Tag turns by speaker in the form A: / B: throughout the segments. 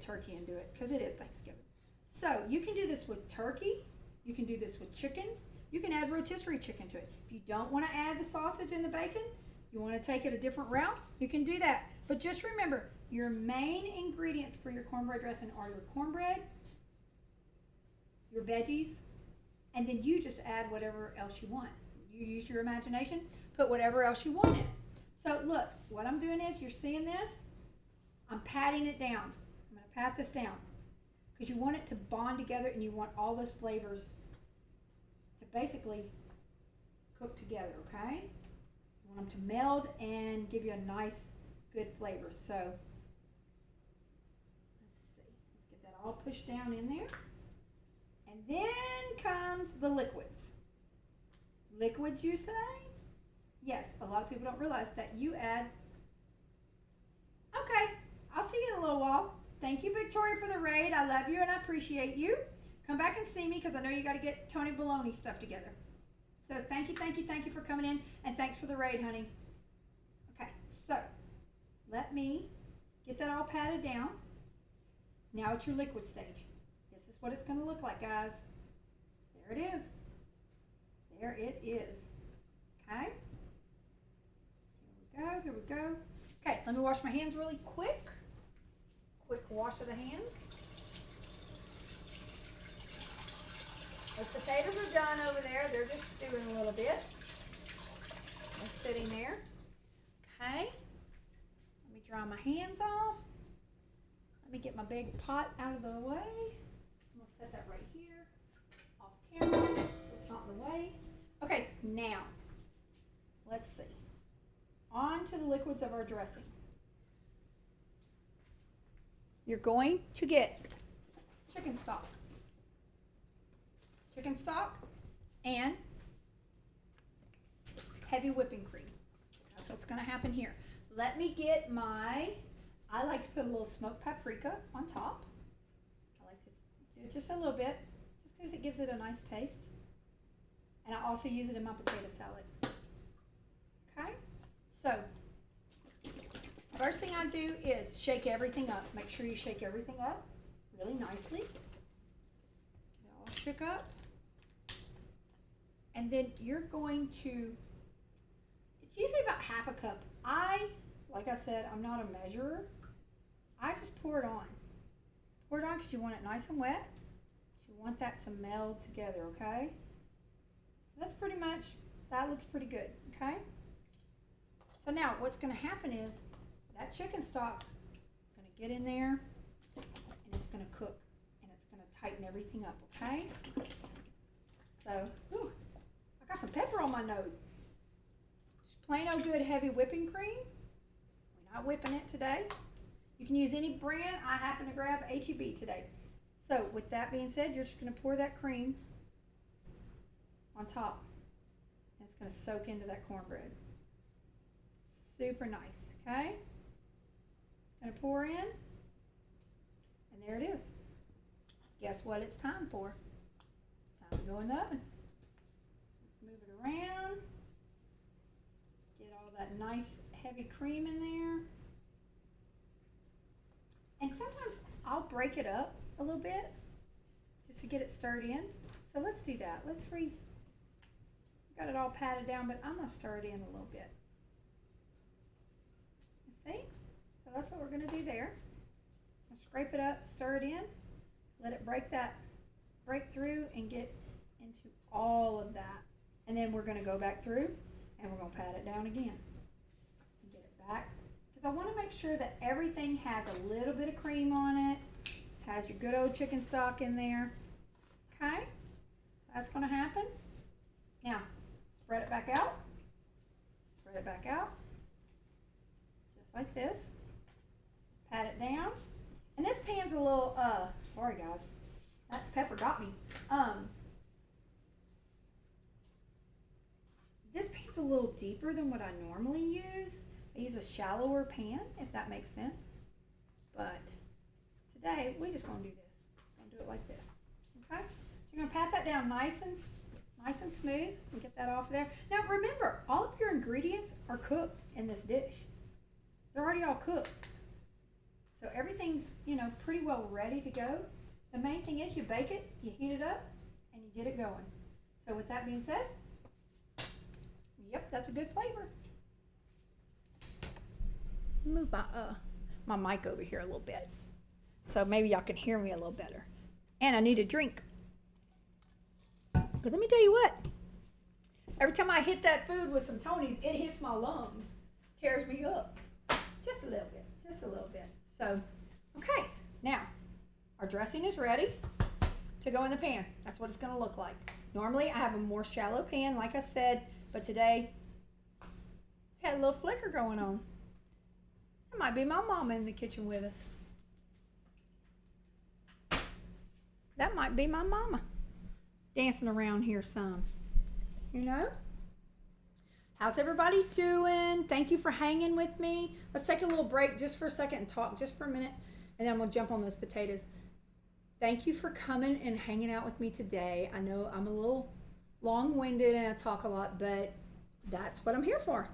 A: turkey into it because it is Thanksgiving. So you can do this with turkey. You can do this with chicken. You can add rotisserie chicken to it. If you don't want to add the sausage and the bacon, you want to take it a different route, you can do that. But just remember, your main ingredients for your cornbread dressing are your cornbread, your veggies, and then you just add whatever else you want. You use your imagination, put whatever else you want in it. So look, what I'm doing is, you're seeing this, I'm patting it down. I'm going to pat this down because you want it to bond together and you want all those flavors to basically cook together, okay? You want them to meld and give you a nice, good flavor. So let's see, let's get that all pushed down in there. And then comes the liquids. Liquids, you say? Yes, a lot of people don't realize that you add. Okay, I'll see you in a little while. Thank you, Victoria, for the raid. I love you and I appreciate you. Come back and see me because I know you got to get Tony Baloney stuff together. So thank you for coming in, and thanks for the raid, honey. Okay, so let me get that all patted down. Now it's your liquid stage. This is what it's going to look like, guys. There it is. There it is. Okay. Here we go. Okay, let me wash my hands really quick. Quick wash of the hands. Those potatoes are done over there. They're just stewing a little bit. They're sitting there. Okay. Let me dry my hands off. Let me get my big pot out of the way. I'm going to set that right here off camera so it's not in the way. Okay, now let's see. On to the liquids of our dressing. You're going to get chicken stock. Chicken stock and heavy whipping cream. That's what's going to happen here. Let me get I like to put a little smoked paprika on top. I like to do it just a little bit, just because it gives it a nice taste. And I also use it in my potato salad. Okay? So, first thing I do is shake everything up. Make sure you shake everything up really nicely. Get it all shook up. And then you're going to, it's usually about half a cup. Like I said, I'm not a measurer. I just pour it on. Pour it on because you want it nice and wet. You want that to meld together, okay? So that's pretty much, that looks pretty good, okay? So now what's going to happen is that chicken stock's going to get in there and it's going to cook and it's going to tighten everything up, okay? So, whew, I got some pepper on my nose. Just plain old good heavy whipping cream. We're not whipping it today. You can use any brand. I happen to grab H-E-B today. So with that being said, you're just going to pour that cream on top. And it's going to soak into that cornbread. Super nice, okay? It's going to pour in. And there it is. Guess what it's time for? It's time to go in the oven. Let's move it around. Get all that nice heavy cream in there. And sometimes I'll break it up a little bit just to get it stirred in. So let's do that. Got it all patted down, but I'm going to stir it in a little bit. You see? So that's what we're going to do there. I'll scrape it up, stir it in, let it break through and get into all of that. And then we're going to go back through and we're going to pat it down again and get it back. Because I want to make sure that everything has a little bit of cream on it, has your good old chicken stock in there. Okay? That's going to happen. Now, spread it back out. Spread it back out. Just like this. Pat it down. And this pan's a little, sorry guys, that pepper got me. This pan's a little deeper than what I normally use. I use a shallower pan, if that makes sense. But today, we're just going to do this. We're going to do it like this. Okay? So you're going to pat that down nice and smooth and get that off there. Now remember, all of your ingredients are cooked in this dish. They're already all cooked. So everything's, pretty well ready to go. The main thing is you bake it, you heat it up, and you get it going. So with that being said, yep, that's a good flavor. Move my mic over here a little bit, so maybe y'all can hear me a little better. And I need a drink. Because let me tell you what, every time I hit that food with some Tony's, it hits my lungs, tears me up. Just a little bit. So, okay, now our dressing is ready to go in the pan. That's what it's going to look like. Normally I have a more shallow pan, like I said, but today we had a little flicker going on. That might be my mama in the kitchen with us. That might be my mama dancing around here some. How's everybody doing? Thank you for hanging with me. Let's take a little break just for a second and talk just for a minute, and then we'll jump on those potatoes. Thank you for coming and hanging out with me today. I know I'm a little long-winded and I talk a lot, but that's what I'm here for.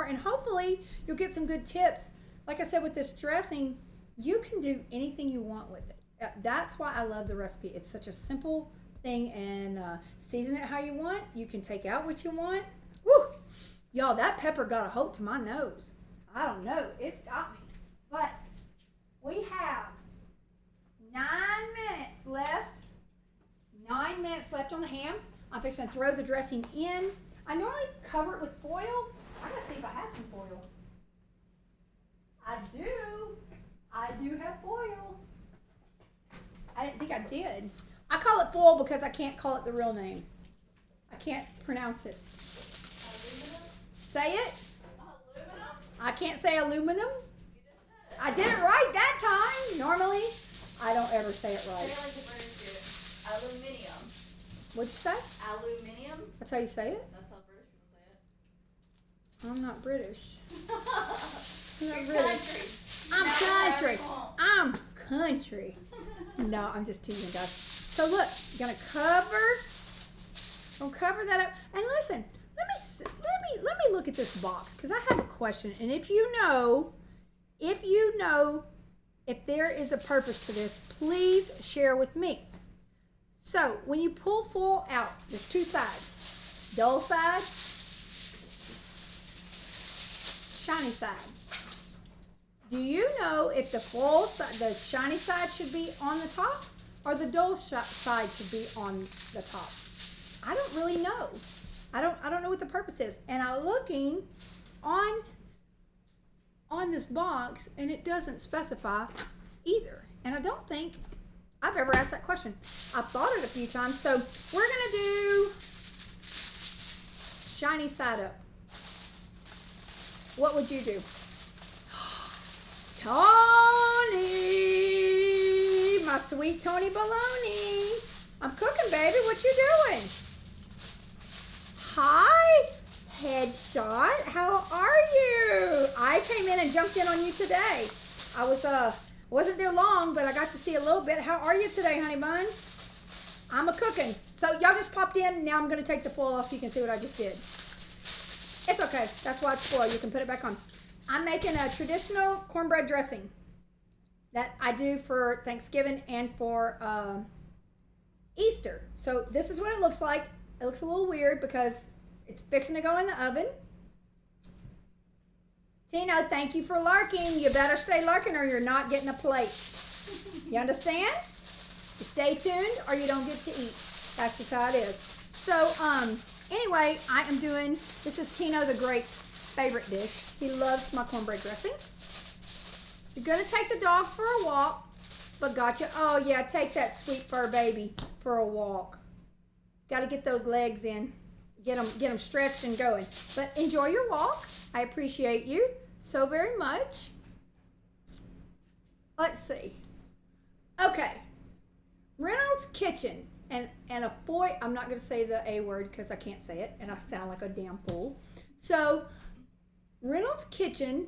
A: And hopefully you'll get some good tips. Like I said, with this dressing, you can do anything you want with it. That's why I love the recipe. It's such a simple thing, and season it how you want. You can take out what you want. Woo! Y'all, that pepper got a hold to my nose. I don't know. It's got me. But we have 9 minutes left. 9 minutes left on the ham. I'm fixing to throw the dressing in. I normally cover it with foil. I'm going to see if I have some foil. I do have foil. I didn't think I did. I call it foil because I can't call it the real name. I can't pronounce it.
B: Aluminum?
A: Say it.
B: Aluminum?
A: I can't say aluminum.
B: You just said it.
A: I did it right that time. Normally, I don't ever say it right.
B: Say it like the British do. Aluminium.
A: What'd you say?
B: Aluminium?
A: That's how you say it?
B: That's how British people say it.
A: I'm not British.
B: You're
A: I'm not British.
B: country.
A: I'm
B: Not
A: country.
B: every home.
A: I'm country. No, I'm just teasing, guys. So look, gonna cover that up. And listen, let me look at this box, because I have a question. And if you know if there is a purpose to this, please share with me. So when you pull foil out, there's 2 sides: dull side, shiny side. Do you know if the foil side, the shiny side, should be on the top, or the dull side should be on the top? I don't really know. I don't know what the purpose is. And I'm looking on this box, and it doesn't specify either. And I don't think I've ever asked that question. I've thought it a few times. So we're gonna do shiny side up. What would you do? Tony, my sweet Tony Baloney. I'm cooking, baby. What you doing? Hi, Headshot. How are you? I came in and jumped in on you today. I wasn't there long, but I got to see a little bit. How are you today, honey bun? I'm a cooking. So y'all just popped in. Now I'm going to take the foil off so you can see what I just did. It's okay. That's why it's foil. You can put it back on. I'm making a traditional cornbread dressing that I do for Thanksgiving and for Easter. So this is what it looks like. It looks a little weird because it's fixing to go in the oven. Tino, thank you for lurking. You better stay lurking or you're not getting a plate. You understand? You stay tuned or you don't get to eat. That's just how it is. So, anyway, I am doing, this is Tino the Great's favorite dish. He loves my cornbread dressing. You're going to take the dog for a walk, but gotcha. Oh, yeah, take that sweet fur baby for a walk. Got to get those legs in. Get them stretched and going. But enjoy your walk. I appreciate you so very much. Let's see. Okay. Reynolds Kitchen. And a foil, I'm not going to say the A word because I can't say it and I sound like a damn fool. So, Reynolds Kitchen,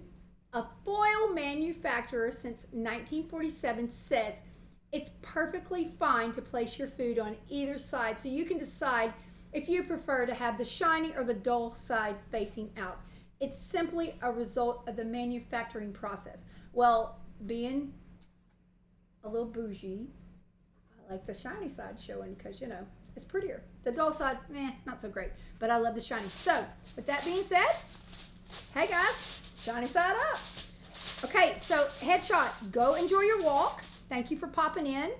A: a foil manufacturer since 1947, says it's perfectly fine to place your food on either side, so you can decide if you prefer to have the shiny or the dull side facing out. It's simply a result of the manufacturing process. Well, being a little bougie, I like the shiny side showing because, you know, it's prettier. The dull side, not so great. But I love the shiny. So, with that being said, hey guys, shiny side up. Okay, so headshot, go enjoy your walk. Thank you for popping in.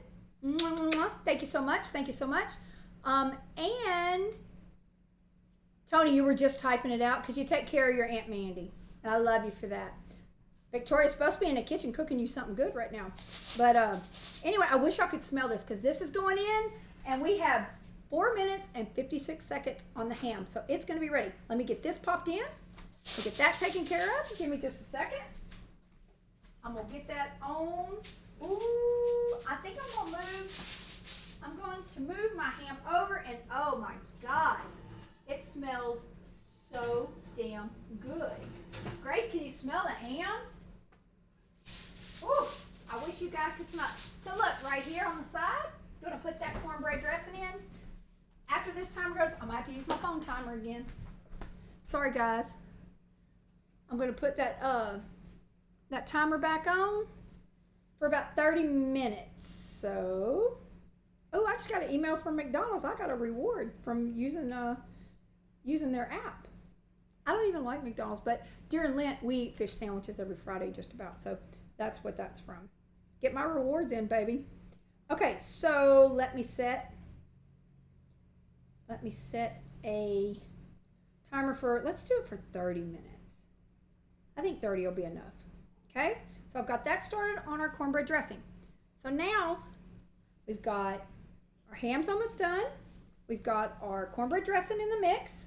A: Thank you so much. Thank you so much. And Tony, you were just typing it out because you take care of your Aunt Mandy. And I love you for that. Victoria's supposed to be in the kitchen cooking you something good right now. But anyway, I wish y'all could smell this because this is going in and we have 4 minutes and 56 seconds on the ham. So it's going to be ready. Let me get this popped in. We'll get that taken care of. Give me just a second. I'm going to get that on. Ooh, I think I'm going to move my ham over and oh my God, it smells so damn good. Grace, can you smell the ham? Ooh, I wish you guys could smell it. So look, right here on the side, I'm going to put that cornbread dressing in. After this timer goes, I'm going to have to use my phone timer again. Sorry guys. I'm going to put that timer back on for about 30 minutes. So, oh, I just got an email from McDonald's. I got a reward from using their app. I don't even like McDonald's, but during Lent, we eat fish sandwiches every Friday just about. So that's what that's from. Get my rewards in, baby. Okay, so let me set a timer for, let's do it for 30 minutes. I think 30 will be enough. Okay, so I've got that started on our cornbread dressing. So now we've got our ham's almost done. We've got our cornbread dressing in the mix.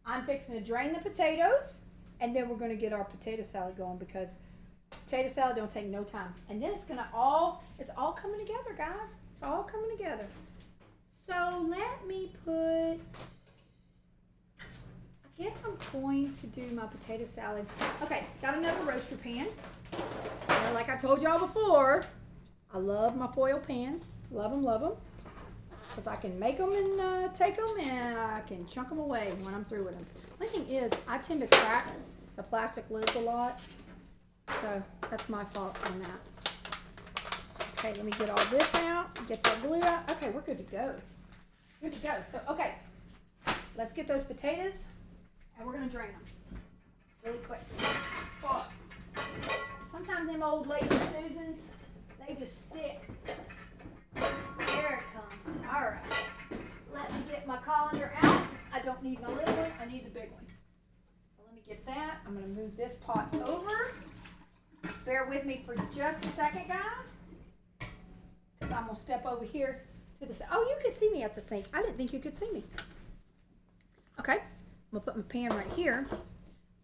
A: I'm fixing to drain the potatoes, and then we're going to get our potato salad going because potato salad don't take no time. And then it's all coming together, guys. It's all coming together. So let me put, I guess I'm going to do my potato salad. Okay, got another roaster pan. And like I told y'all before, I love my foil pans. Love them, love them. Because I can make them and take them and I can chunk them away when I'm through with them. My thing is, I tend to crack the plastic lids a lot. So that's my fault on that. Okay, let me get all this out. Get that glue out. Okay, we're good to go. Good to go. So, okay, let's get those potatoes and we're going to drain them really quick. Oh. Sometimes them old Lazy Susans, they just stick. There it comes. All right. Let me get my colander out. I don't need my little one. I need the big one. So let me get that. I'm going to move this pot over. Bear with me for just a second, guys. Because I'm going to step over here to the side. Oh, you could see me at the sink. I didn't think you could see me. Okay. I'm going to put my pan right here.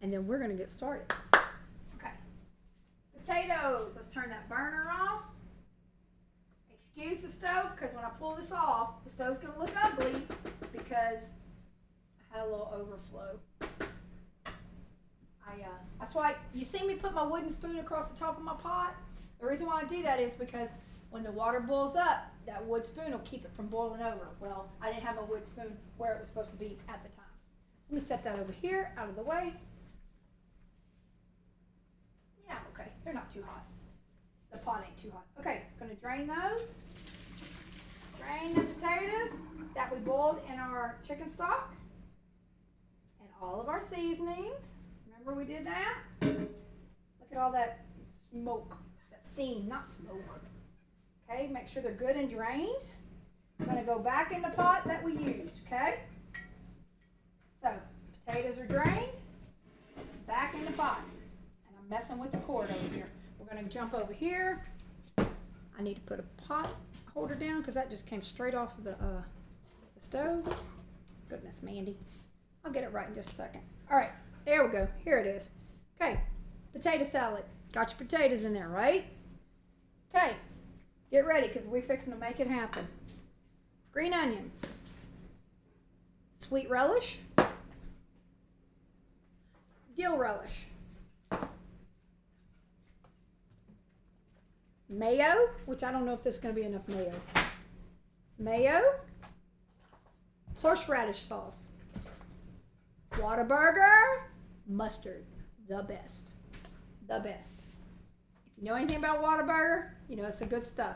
A: And then we're going to get started. Okay. Potatoes. Let's turn that burner off. Excuse the stove, because when I pull this off, the stove's going to look ugly because I had a little overflow. That's why you see me put my wooden spoon across the top of my pot. The reason why I do that is because when the water boils up, that wood spoon will keep it from boiling over. Well, I didn't have my wood spoon where it was supposed to be at the time. Let me set that over here, out of the way. Yeah, okay, they're not too hot. The pot ain't too hot. Okay, I'm going to drain those. Drain the potatoes that we boiled in our chicken stock. And all of our seasonings. Remember we did that? Look at all that smoke, that steam, not smoke. Okay, make sure they're good and drained. I'm going to go back in the pot that we used, okay? So, potatoes are drained. Back in the pot. And I'm messing with the cord over here. We're going to jump over here. I need to put a pot holder down because that just came straight off of the stove. Goodness, Mandy. I'll get it right in just a second. All right, there we go. Here it is. Okay, potato salad. Got your potatoes in there, right? Okay, get ready because we're fixing to make it happen. Green onions. Sweet relish. Dill relish. Mayo, which I don't know if this is going to be enough mayo. Mayo. Horseradish sauce. Whataburger. Mustard. The best. The best. You know anything about Whataburger? You know it's the good stuff.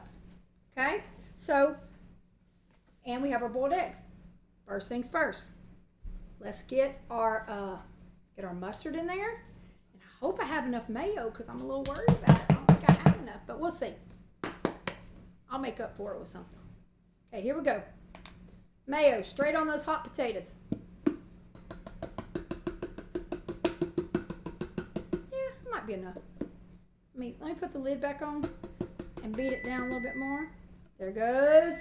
A: Okay? So, and we have our boiled eggs. First things first. Let's get our mustard in there. And I hope I have enough mayo because I'm a little worried about it. I don't think I have enough, but we'll see. I'll make up for it with something. Okay, here we go. Mayo straight on those hot potatoes. Yeah, it might be enough. Let me put the lid back on and beat it down a little bit more. There goes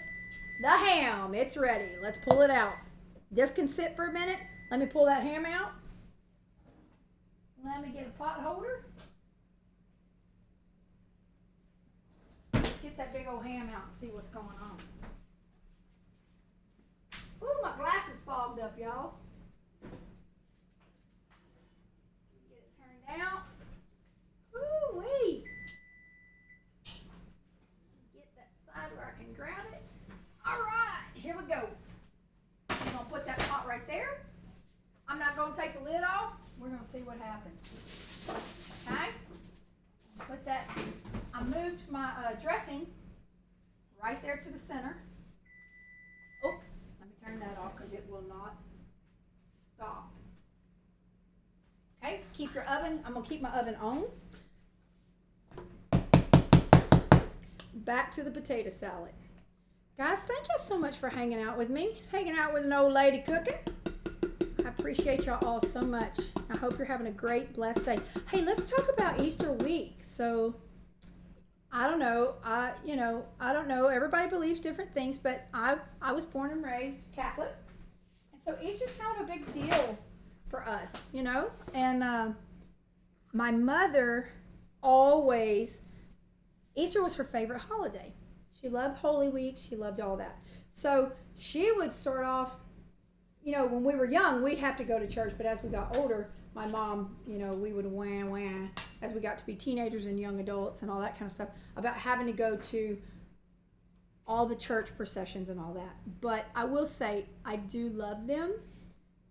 A: the ham. It's ready. Let's pull it out. This can sit for a minute. Let me pull that ham out. Let me get a pot holder. Let's get that big old ham out and see what's going on. Ooh, my glasses fogged up, y'all. Get it turned out. Ooh-wee. Get that side where I can grab it. All right, here we go. I'm gonna put that pot right there. I'm not gonna take the lid off. We're gonna see what happens. Okay? Put that. I moved my dressing right there to the center. Oh, let me turn that off because it will not stop. Okay, keep your oven. I'm gonna keep my oven on. Back to the potato salad. Guys, thank you so much for hanging out with me. Hanging out with an old lady cooking. I appreciate y'all all so much. I hope you're having a great, blessed day. Hey, let's talk about Easter week. So, I don't know. I don't know. Everybody believes different things, but I was born and raised Catholic. And so Easter's kind of a big deal for us, you know? And my mother always, Easter was her favorite holiday. She loved Holy Week. She loved all that. So she would start off, you know, when we were young, we'd have to go to church. But as we got older, my mom, you know, we would wah, as we got to be teenagers and young adults and all that kind of stuff, about having to go to all the church processions and all that. But I will say, I do love them.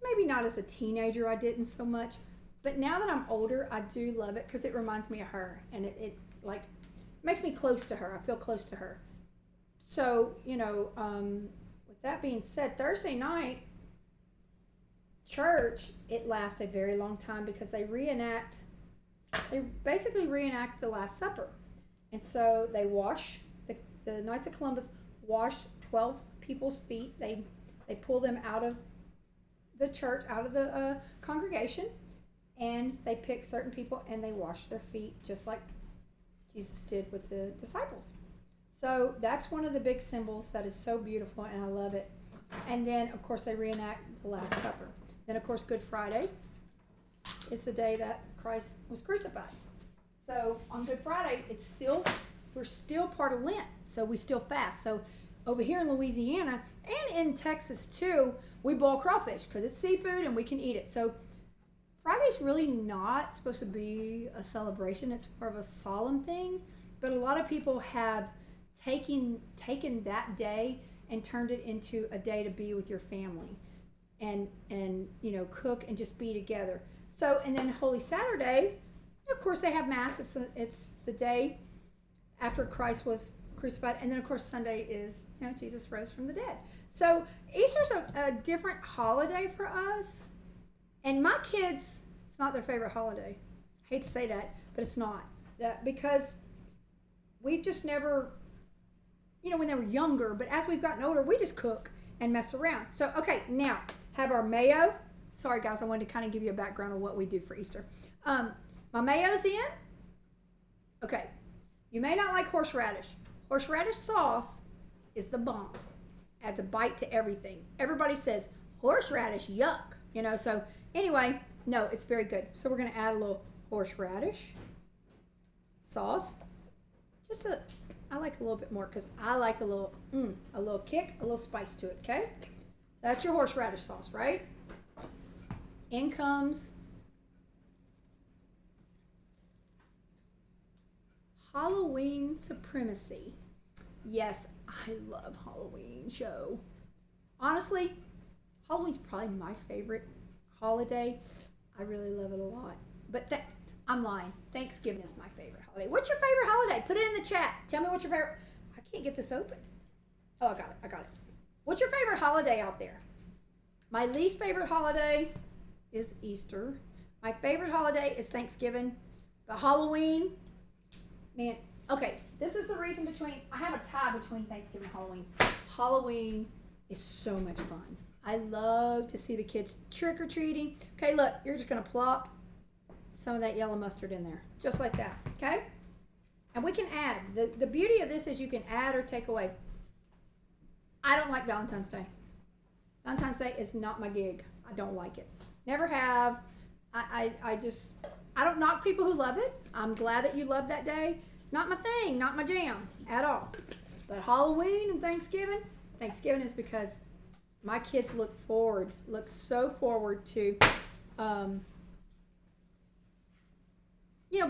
A: Maybe not as a teenager, I didn't so much. But now that I'm older, I do love it because it reminds me of her. And it like, makes me close to her. I feel close to her. So, you know, with that being said, Thursday night, church, it lasts a very long time because they basically reenact the Last Supper. And so they wash, the Knights of Columbus wash 12 people's feet. They pull them out of the church, out of the congregation, and they pick certain people and they wash their feet just like Jesus did with the disciples. So that's one of the big symbols that is so beautiful, and I love it. And then, of course, they reenact the Last Supper. Then, of course, Good Friday is the day that Christ was crucified. So on Good Friday, we're still part of Lent, so we still fast. So over here in Louisiana and in Texas too, we boil crawfish because it's seafood and we can eat it. So Friday's really not supposed to be a celebration. It's more of a solemn thing. But a lot of people have taken that day and turned it into a day to be with your family and you know, cook and just be together. So, and then Holy Saturday, of course, they have Mass. It's the day after Christ was crucified. And then, of course, Sunday is, you know, Jesus rose from the dead. So Easter's a different holiday for us. And my kids, it's not their favorite holiday. I hate to say that, but it's not. Because we've just never, you know, when they were younger, but as we've gotten older, we just cook and mess around. So, okay, now, have our mayo. Sorry, guys, I wanted to kind of give you a background of what we do for Easter. My mayo's in. Okay, you may not like horseradish. Horseradish sauce is the bomb. Adds a bite to everything. Everybody says, horseradish, yuck. You know, so anyway, no, it's very good. So we're going to add a little horseradish sauce. I like a little bit more because I like a little kick, a little spice to it, okay? So that's your horseradish sauce, right? In comes Halloween Supremacy. Yes, I love Halloween show. Honestly, Halloween's probably my favorite holiday. I really love it a lot. But I'm lying. Thanksgiving is my favorite holiday. What's your favorite holiday? Put it in the chat. Tell me what's your favorite. I can't get this open. Oh, I got it. I got it. What's your favorite holiday out there? My least favorite holiday is Easter. My favorite holiday is Thanksgiving. But Halloween, man, okay, this is the reason I have a tie between Thanksgiving and Halloween. Halloween is so much fun. I love to see the kids trick-or-treating. Okay, look, you're just going to plop some of that yellow mustard in there, just like that, okay? And we can add. The beauty of this is you can add or take away. I don't like Valentine's Day. Valentine's Day is not my gig. I don't like it. Never have. I don't knock people who love it. I'm glad that you love that day. Not my thing, not my jam at all. But Halloween and Thanksgiving is because my kids look so forward to,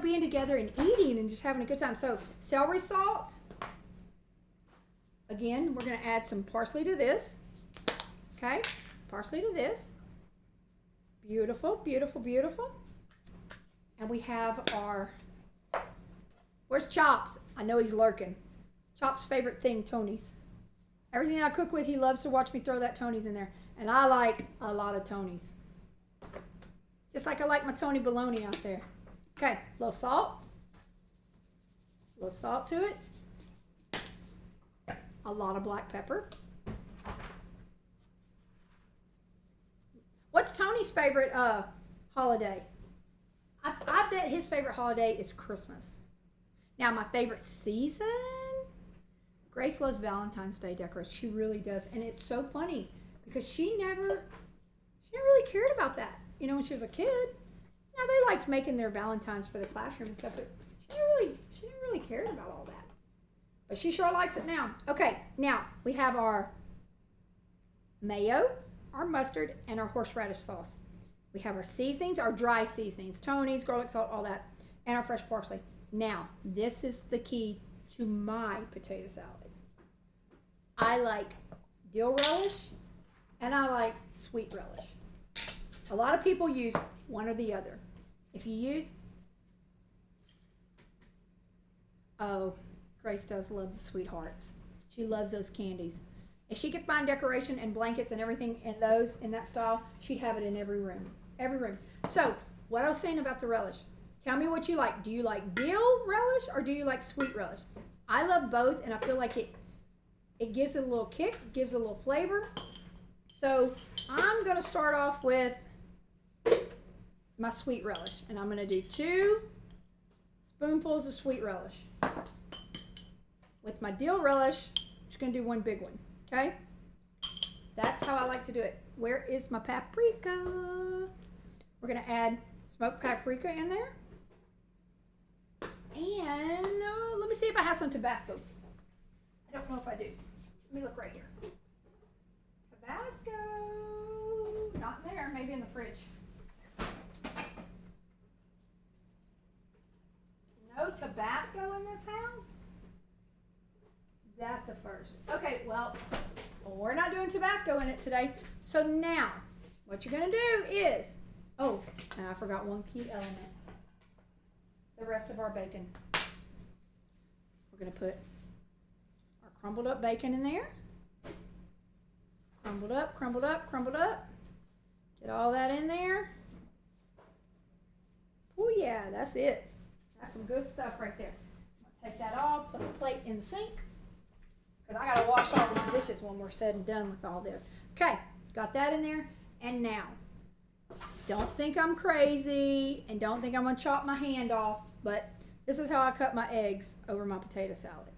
A: being together and eating and just having a good time. So celery salt. Again, we're going to add some parsley to this. Okay, parsley to this. Beautiful, beautiful, beautiful. And we have where's Chops? I know he's lurking. Chops' favorite thing, Tony's. Everything I cook with, he loves to watch me throw that Tony's in there. And I like a lot of Tony's. Just like I like my Tony bologna out there. Okay, a little salt. A little salt to it. A lot of black pepper. What's Tony's favorite holiday? I bet his favorite holiday is Christmas. Now, my favorite season? Grace loves Valentine's Day decorations. She really does. And it's so funny because she never really cared about that. When she was a kid. Now, they liked making their Valentines for the classroom and stuff, but she didn't really care about all that. But she sure likes it now. Okay, now we have our mayo, our mustard, and our horseradish sauce. We have our seasonings, our dry seasonings, Tony's, garlic salt, all that, and our fresh parsley. Now, this is the key to my potato salad. I like dill relish, and I like sweet relish. A lot of people use one or the other. If you use... Oh, Grace does love the sweethearts. She loves those candies. If she could find decoration and blankets and everything in that style, she'd have it in every room. Every room. So, what I was saying about the relish. Tell me what you like. Do you like dill relish or do you like sweet relish? I love both, and I feel like it gives it a little kick, gives it a little flavor. So, I'm going to start off with my sweet relish, and I'm going to do 2 spoonfuls of sweet relish. With my dill relish, I'm just going to do 1 big one, okay? That's how I like to do it. Where is my paprika? We're going to add smoked paprika in there. And let me see if I have some Tabasco. I don't know if I do. Let me look right here. Tabasco. Not there. Maybe in the fridge. No Tabasco in this house? That's a first. Okay, well, we're not doing Tabasco in it today. So now, what you're going to do is, and I forgot one key element. The rest of our bacon. We're going to put our crumbled up bacon in there. Crumbled up, crumbled up, crumbled up. Get all that in there. Oh yeah, that's it. That's some good stuff right there. I'm going to take that off, put a plate in the sink. Because I got to wash all these dishes when we're said and done with all this. Okay, got that in there. And now, don't think I'm crazy and don't think I'm going to chop my hand off, but this is how I cut my eggs over my potato salad.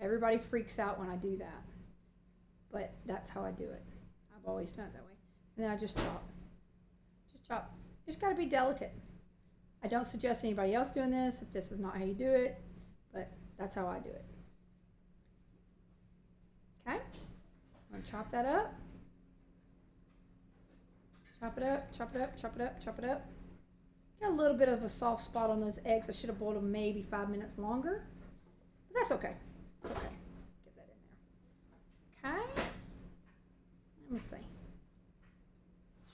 A: Everybody freaks out when I do that, but that's how I do it. I've always done it that way. And then I just chop. Just chop. You just got to be delicate. I don't suggest anybody else doing this if this is not how you do it, but that's how I do it. Okay, I'm going to chop that up. Chop it up, chop it up, chop it up, chop it up. Got a little bit of a soft spot on those eggs. I should have boiled them maybe 5 minutes longer. But that's okay. It's okay. Get that in there. Okay. Let me see.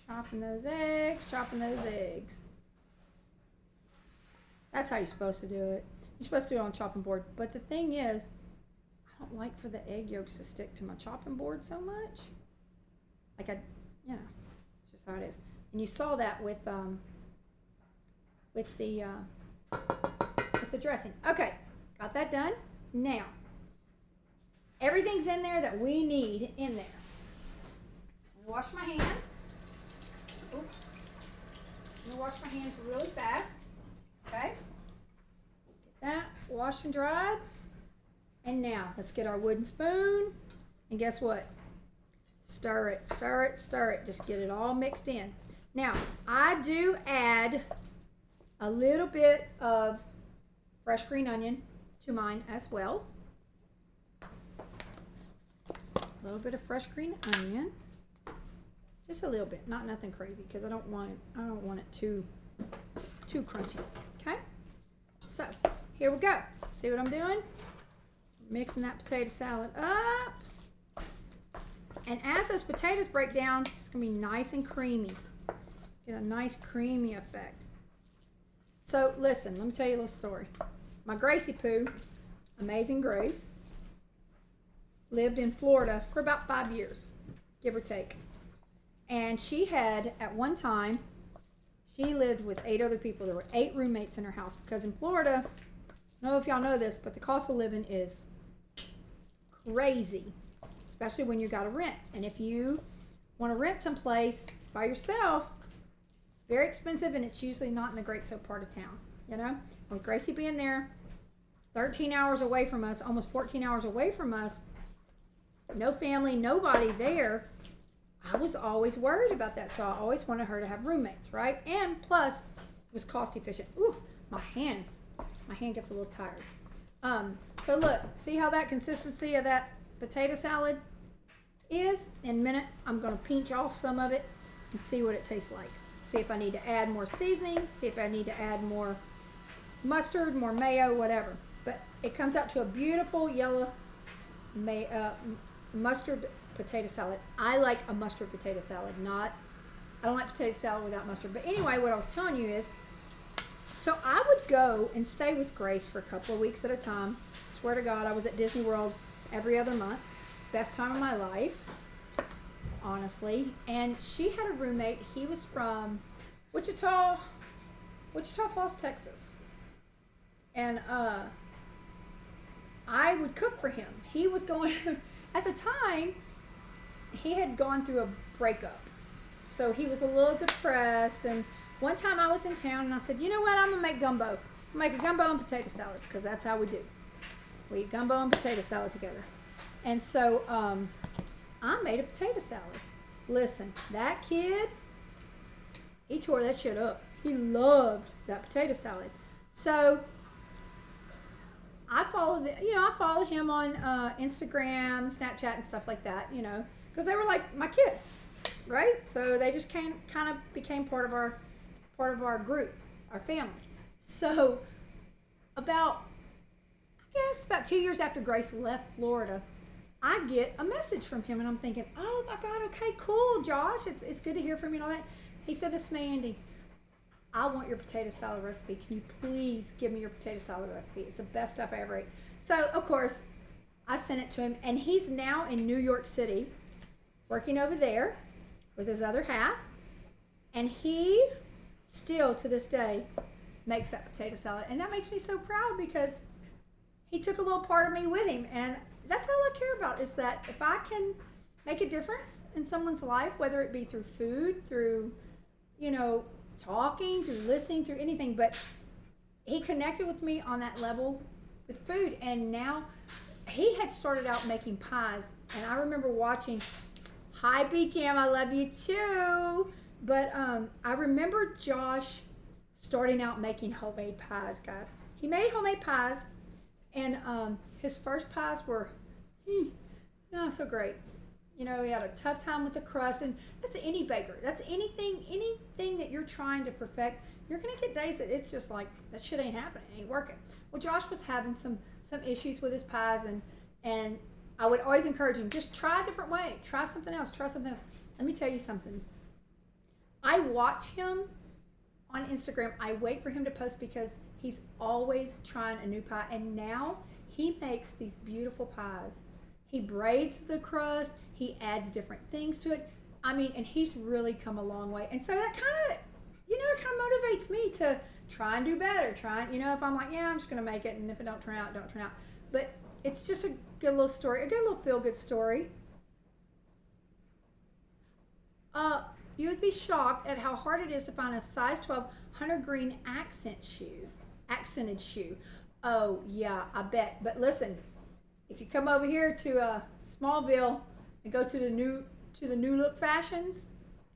A: Chopping those eggs, chopping those eggs. That's how you're supposed to do it. You're supposed to do it on chopping board. But the thing is, I don't like for the egg yolks to stick to my chopping board so much. Like it's just how it is. And you saw that with the dressing. Okay, got that done. Now, everything's in there that we need in there. I'm gonna wash my hands. Oops. I'm gonna wash my hands really fast. Okay. Get that washed and dried. And now let's get our wooden spoon. And guess what? Stir it, stir it, stir it. Just get it all mixed in. Now, I do add a little bit of fresh green onion to mine as well. A little bit of fresh green onion. Just a little bit, not nothing crazy, because I don't want it too crunchy. Okay? So, here we go. See what I'm doing? Mixing that potato salad up. And as those potatoes break down, it's going to be nice and creamy. Get a nice creamy effect. So, listen, let me tell you a little story. My Gracie Poo, Amazing Grace, lived in Florida for about 5 years, give or take. And she had, at one time, she lived with 8 other people. There were 8 roommates in her house because in Florida, I don't know if y'all know this, but the cost of living is crazy, especially when you got to rent. And if you want to rent someplace by yourself, it's very expensive, and it's usually not in the great soap part of town, you know? With Gracie being there 13 hours away from us, almost 14 hours away from us, no family, nobody there, I was always worried about that. So I always wanted her to have roommates, right? And plus, it was cost efficient. Ooh, my hand gets a little tired. So look, see how that consistency of that potato salad is? In a minute, I'm going to pinch off some of it and see what it tastes like. See if I need to add more seasoning, see if I need to add more mustard, more mayo, whatever. But it comes out to a beautiful yellow mustard potato salad. I like a mustard potato salad, I don't like potato salad without mustard. But anyway, what I was telling you is, so I would go and stay with Grace for a couple of weeks at a time. Swear to God, I was at Disney World every other month. Best time of my life, honestly. And she had a roommate. He was from Wichita Falls, Texas. And I would cook for him. He was going, at the time, he had gone through a breakup. So he was a little depressed. And one time I was in town and I said, you know what, I'm going to make gumbo. Make a gumbo and potato salad, because that's how we do. We eat gumbo and potato salad together. And so I made a potato salad. Listen, that kid, he tore that shit up. He loved that potato salad. So I followed him on Instagram, Snapchat, and stuff like that, because they were like my kids, right? So they just kind of became part of our group, our family. So about 2 years after Grace left Florida, I get a message from him, and I'm thinking, oh my God, okay, cool, Josh, it's good to hear from you and all that. He said, Miss Mandy, I want your potato salad recipe. Can you please give me your potato salad recipe? It's the best stuff I ever ate. So, of course, I sent it to him, and he's now in New York City, working over there with his other half, and he still, to this day, makes that potato salad. And that makes me so proud, because he took a little part of me with him, and that's all I care about, is that if I can make a difference in someone's life, whether it be through food, through, talking, through listening, through anything, but he connected with me on that level with food. And now he had started out making pies, and I remember watching, hi B-Jam, I love you too, but I remember Josh starting out making homemade pies, guys. He made homemade pies, and his first pies were not so great. He had a tough time with the crust, and that's any baker. That's anything that you're trying to perfect. You're gonna get days that it's just like, that shit ain't happening, it ain't working. Well, Josh was having some issues with his pies, and I would always encourage him, just try a different way, try something else. Let me tell you something. I watch him on Instagram. I wait for him to post, because He's always trying a new pie, and now he makes these beautiful pies. He braids the crust. He adds different things to it. I mean, and he's really come a long way. And so that kind of, it kind of motivates me to try and do better. Try and, if I'm like, yeah, I'm just going to make it, and if it don't turn out, it don't turn out. But it's just a good little story, a good little feel-good story. You would be shocked at how hard it is to find a size 12 hunter green accented shoe. Oh, yeah, I bet. But listen, if you come over here to Smallville and go to the new look fashions,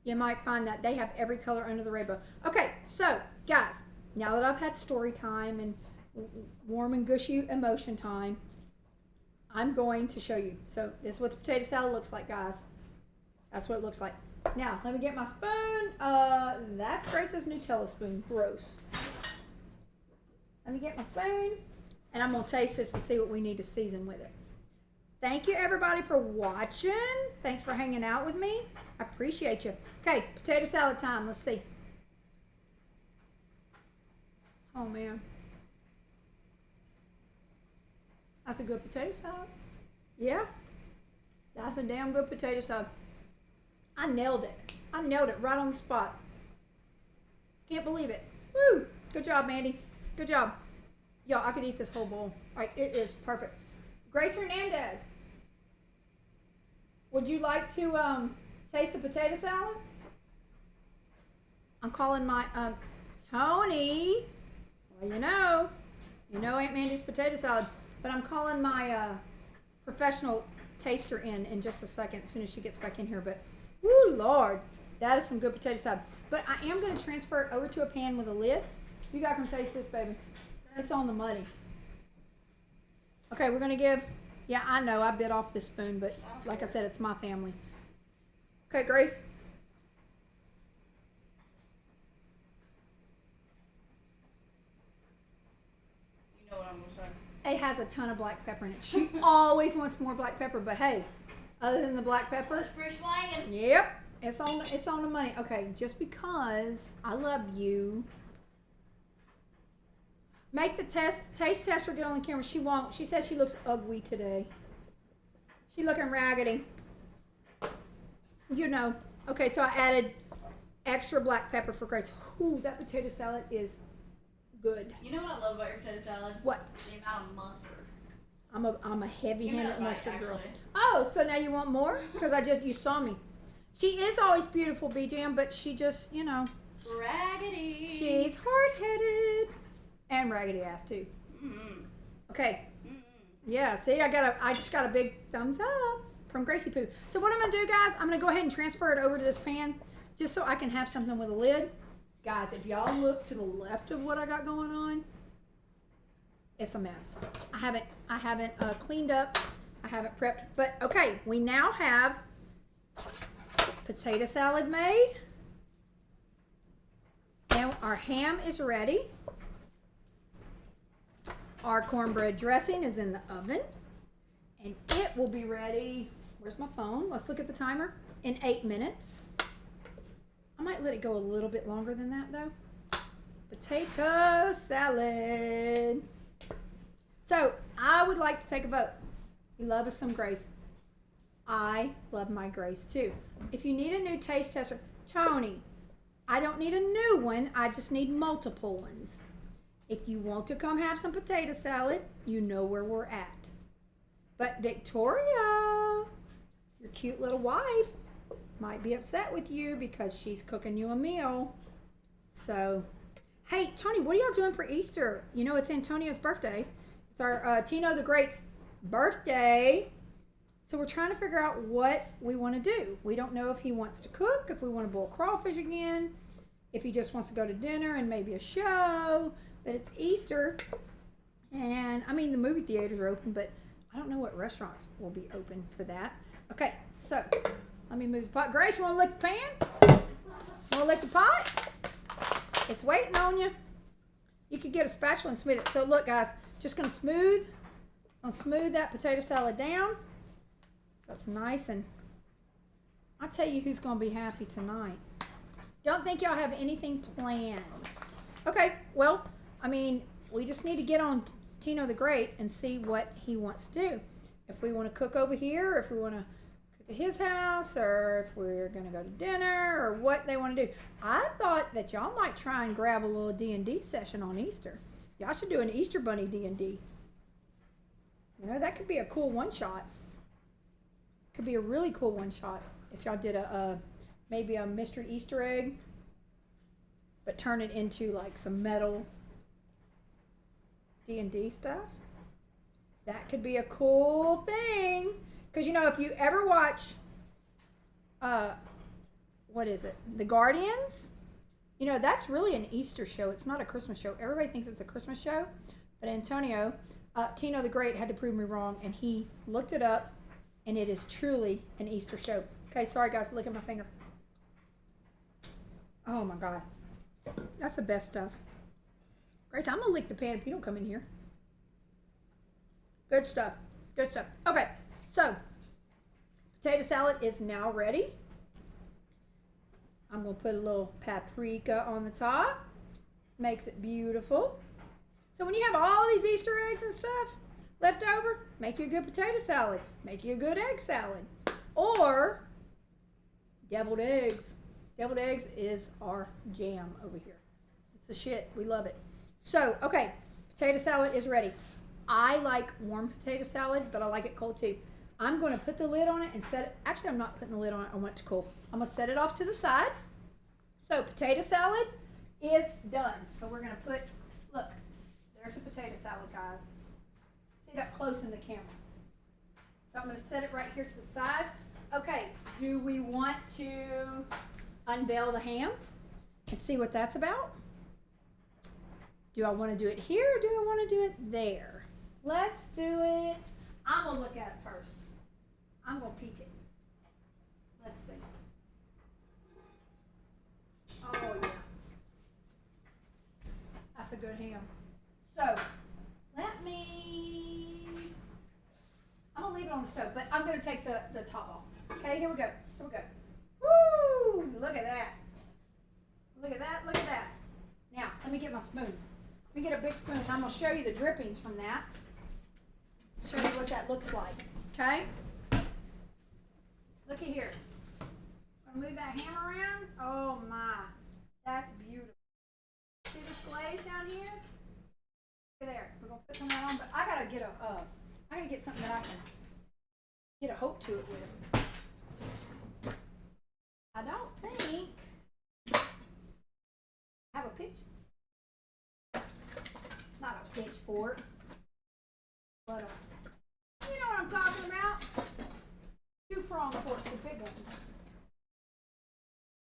A: you might find that they have every color under the rainbow. Okay, so guys, now that I've had story time and warm and gushy emotion time, I'm going to show you. So this is what the potato salad looks like, guys. That's what it looks like. Now, let me get my spoon. That's Grace's Nutella spoon. Gross. Let me get my spoon, and I'm going to taste this and see what we need to season with it. Thank you, everybody, for watching. Thanks for hanging out with me. I appreciate you. Okay, potato salad time. Let's see. Oh, man. That's a good potato salad. Yeah, that's a damn good potato salad. I nailed it. I nailed it right on the spot. Can't believe it. Woo! Good job, Mandy. Good job. Y'all, I could eat this whole bowl. Like, it is perfect. Grace Hernandez, would you like to taste the potato salad? I'm calling my Tony. Well, you know Aunt Mandy's potato salad. But I'm calling my professional taster in just a second, as soon as she gets back in here. But, woo, Lord, that is some good potato salad. But I am going to transfer it over to a pan with a lid. You guys can taste this, baby. It's on the money. Okay, we're going to give, yeah, I know I bit off this spoon, but like I said, it's my family. Okay, Grace.
B: You know what I'm gonna say.
A: It has a ton of black pepper in it. She always wants more black pepper, but hey, other than the black pepper, yep, it's on the money. Okay, just because I love you, make the taste tester get on the camera. She won't. She says she looks ugly today. She looking raggedy. Okay, so I added extra black pepper for Grace. Ooh, that potato salad is good.
B: You know what I love about your potato salad?
A: What?
B: The amount of mustard.
A: I'm a heavy-handed mustard girl.
B: Actually.
A: Oh, so now you want more? Because you saw me. She is always beautiful, B-Jam, but she just,
B: Raggedy.
A: she's hard-headed and raggedy ass too.
B: Mm-hmm.
A: Okay.
B: Mm-hmm.
A: Yeah. See, I just got a big thumbs up from Gracie Poo. So what I'm gonna do, guys, I'm gonna go ahead and transfer it over to this pan, just so I can have something with a lid. Guys, if y'all look to the left of what I got going on, it's a mess. I haven't cleaned up. I haven't prepped. But okay, we now have potato salad made. And our ham is ready. Our cornbread dressing is in the oven. And it will be ready. Where's my phone? Let's look at the timer. In 8 minutes. I might let it go a little bit longer than that though. Potato salad. So, I would like to take a vote. You love us some Grace. I love my Grace too. If you need a new taste tester, Tony, I don't need a new one. I just need multiple ones. If you want to come have some potato salad, you know where we're at. But Victoria, your cute little wife, might be upset with you because she's cooking you a meal. So, hey, Tony, what are y'all doing for Easter? It's Antonio's birthday. It's our Tino the Great's birthday. So we're trying to figure out what we want to do. We don't know if he wants to cook, if we want to boil crawfish again, if he just wants to go to dinner and maybe a show. But it's Easter. And, the movie theaters are open, but I don't know what restaurants will be open for that. Okay, so let me move the pot. Grace, you want to lick the pan? Want to lick the pot? It's waiting on you. You could get a spatula and smooth it. So look, guys, just going to smooth that potato salad down. So it's nice, and I'll tell you who's going to be happy tonight. Don't think y'all have anything planned. Okay, well, We just need to get on Tino the Great and see what he wants to do. If we want to cook over here, or if we want to cook at his house, or if we're going to go to dinner, or what they want to do. I thought that y'all might try and grab a little D&D session on Easter. Y'all should do an Easter Bunny D&D. You know, that could be a cool one-shot. Could be a really cool one-shot if y'all did maybe a mystery Easter egg, but turn it into like some metal D&D stuff. That could be a cool thing. Because, you know, if you ever watch, what is it? The Guardians? You know, that's really an Easter show. It's not a Christmas show. Everybody thinks it's a Christmas show. But Antonio, Tino the Great had to prove me wrong. And he looked it up. And it is truly an Easter show. Okay, sorry guys, look at my finger. Oh my God. That's the best stuff. Grace, I'm gonna lick the pan if you don't come in here. Good stuff. Good stuff. Okay, so potato salad is now ready. I'm gonna put a little paprika on the top. Makes it beautiful. So when you have all these Easter eggs and stuff left over, make you a good potato salad. Make you a good egg salad. Or deviled eggs. Deviled eggs is our jam over here. It's the shit. We love it. So, okay, potato salad is ready. I like warm potato salad, but I like it cold too. I'm going to put the lid on it and set it. Actually, I'm not putting the lid on it. I want it to cool. I'm going to set it off to the side. So, potato salad is done. So, we're going to put, look, there's the potato salad, guys. See it up close in the camera. So, I'm going to set it right here to the side. Okay, do we want to unveil the ham and see what that's about? Do I want to do it here or do I want to do it there? Let's do it. I'm going to look at it first. I'm going to peek it. Let's see. Oh, yeah. That's a good ham. So, I'm going to leave it on the stove, but I'm going to take the top off. Okay, here we go. Here we go. Woo! Look at that. Look at that. Look at that. Now, let me get my spoon. Let me get a big spoon. I'm going to show you the drippings from that. Show you what that looks like. Okay? Looky here. I'm going to move that ham around. Oh my. That's beautiful. See this glaze down here? Look there. We're going to put some of that on, but I got to get something that I can get a hook to it with. I don't think I have a pitch. Not a pitchfork, but you know what I'm talking about. 2-prong forks, the big ones.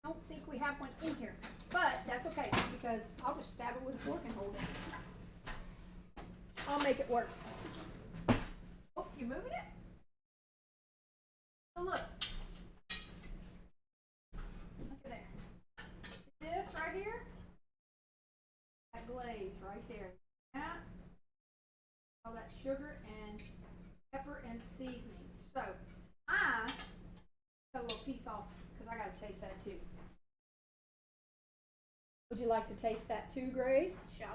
A: I don't think we have one in here, but that's okay because I'll just stab it with a fork and hold it. I'll make it work. Oh, you moving it? So look. Look at there. See this right here? That glaze right there. Yeah. All that sugar and pepper and seasoning. So I cut a little piece off because I got to taste that too. Would you like to taste that too, Grace?
B: Sure.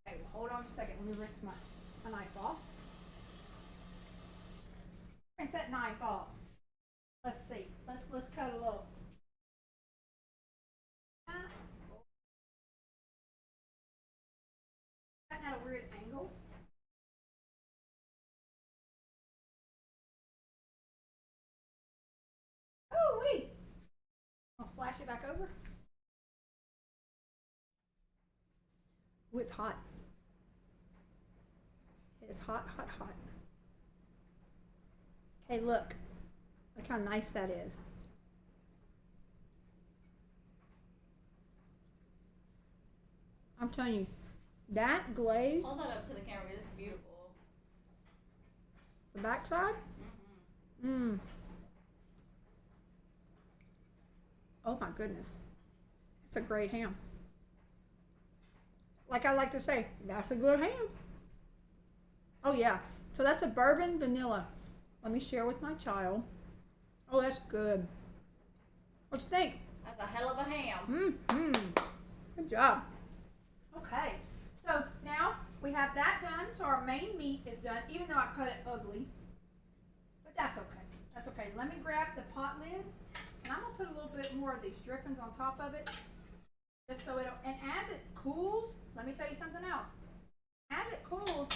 A: Okay, well, hold on just a second. Let me rinse my knife off. Rinse that knife off. Let's see. Let's cut a little. Cutting at a weird angle. Oh wait. I'll flash it back over. Oh, it's hot. It is hot, hot, hot. Okay, look. Look how nice that is. I'm telling you, that glaze.
B: Hold that up to the camera. It's beautiful.
A: The backside? Mmm. Oh my goodness. It's a great ham. Like I like to say, that's a good ham. Oh yeah. So that's a bourbon vanilla. Let me share with my child. Oh, that's good. What you think?
B: That's a hell of a ham.
A: Good job. Okay. So now we have that done. So our main meat is done, even though I cut it ugly. But that's okay. That's okay. Let me grab the pot lid, and I'm gonna put a little bit more of these drippings on top of it, just so it'll. And as it cools, let me tell you something else. As it cools,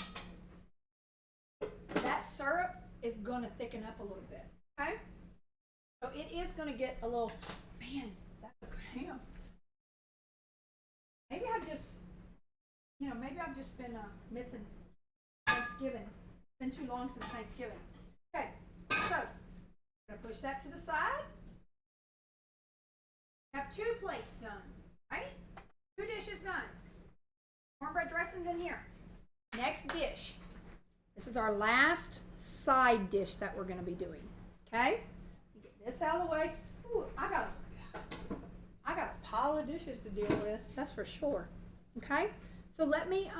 A: that syrup is gonna thicken up a little bit. Okay. So it is gonna get a little. Man, that's a good ham. Maybe I've just, maybe I've just been missing Thanksgiving. It's been too long since Thanksgiving. Okay, so I'm gonna push that to the side. Have 2 plates done, right? 2 dishes done. Cornbread dressing's in here. Next dish. This is our last side dish that we're gonna be doing. Okay? Get this out of the way. Ooh, I got a pile of dishes to deal with, that's for sure. Okay, so let me